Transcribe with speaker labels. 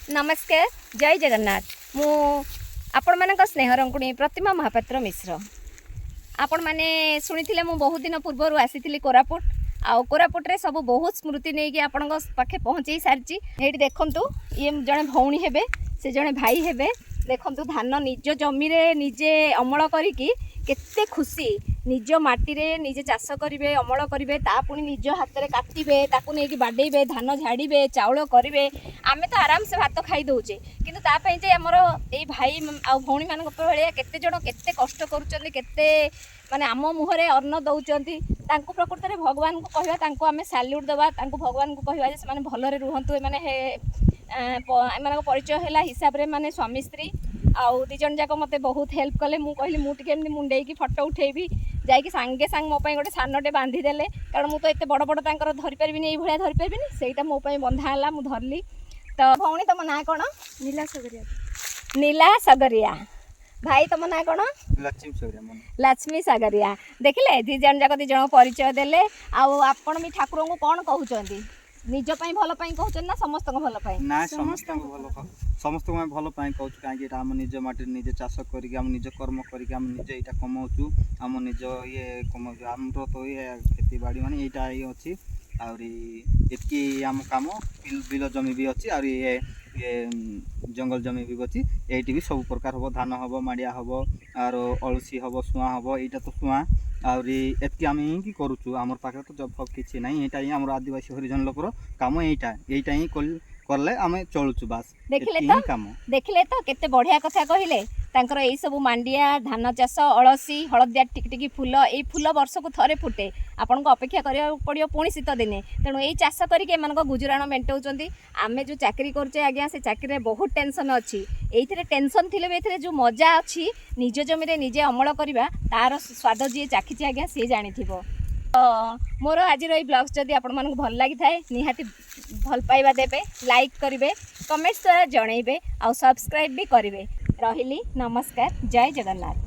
Speaker 1: नमस्कार जय जगन्नाथ मु आपण मान स्नेह रंकुणी प्रतिमा महापात्र मिश्र आपण मैंने शुणी मु बहुत दिन पूर्व आसी कोरापुट आउ कोरापुट रे सब बहुत स्मृति नहीं कि आपण पाखे पहुँचे सारी ये देखु ये जड़े भौणी हेबे से जड़े भाई हेबे देखु धान निज जमी रे निजे अमल करिकी केते खुशी निज माटी रे निजे चाष करेंगे अमल करेंगे पुणी निज हाथ में काटे ताकू नहीं बाडेबे धान झाड़े चाउल करेंगे आम तो आराम से भात खाई दौचे किंतु तापाई जे आमर ये भाई आ भौणी मान भाया केते जण केते कष्ट करुचंती केते माने आम मुहरे अन्न दौरान प्रकृत में भगवान को कहवा आम साल्यूट देवा भगवान को कहवा से भलरे रुहतु मैंने एम परिचय है हिसाब से माने स्वामी स्त्री आउ दिजन जाक मत बहुत हेल्प कले मु कहली मुझे मुंडे की फटो उठेबी जाकि सांगे सांग मोपाई गोटे सानटे बांधीदेले कारण मुझे तो बड़ बड़ तांकर धरी पारिनी ये भाया धरी पारिनी सेटा मो पाई बंधा है मु धरली तो भौणी तुम ना कौन
Speaker 2: नीला सगरिया
Speaker 1: नीला सगरिया भाई तुम ना कौन लक्ष्मी सगरिया देखिले दिजन जाक दिजन परिचय देले आपण भी ठाकुर को कौन कहते निज भल कहते ना समस्त भल
Speaker 3: ना समस्त भल कहूँ कहीं आम निज माटी निजे चाष कर निज कर्म करजे ये कमाऊँ आम निज ये कमाऊँ आम तो ये खेती बाड़ी माने यहाँ ये अच्छी आकी आम कम बिल जमी भी अच्छी ये जंगल जमी भी अच्छी ये भी सब प्रकार हम धान हम माड़िया हम आर अलसी हम शुआ हम यहाँ तो शुआ आती आम ही करुचु आम पाखे तो जब फब किसी ना यहाँ ही आम आदिवासी हरिजन लोकर कम यहीटा ही करले आम चलुचु बास
Speaker 1: देखिले तो केते बढ़िया कथा कहले तांकर एई सब मांडिया धान चाष अलसी हलदिया टिकटिकी फूल ये फूल वर्ष को थरे फुटे आपन को अपेक्षा करिया पड़ियो पुणी शीत दिने तेणु यही चाष करके एमान गुजराण मेंटाउछंती आमे जो चाकरी करछे आज्ञा से चाकरी रे बहुत टेंशन अच्छी एइथिरे टेंशन थिले एइथिरे जो मजा अच्छी निज जमी रे निजे अमल करिबा तार स्वाद जी चाखिछि आज्ञा से जानिथिबो मोर आज ब्लॉग्स जदि आपण मानक भल लगी थाए निहाती भल पाइबा देबे लाइक करिवे कमेंट्स द्वारा जणैबे आ सब्सक्राइब भी करिवे रहिली नमस्कार जय जगन्नाथ।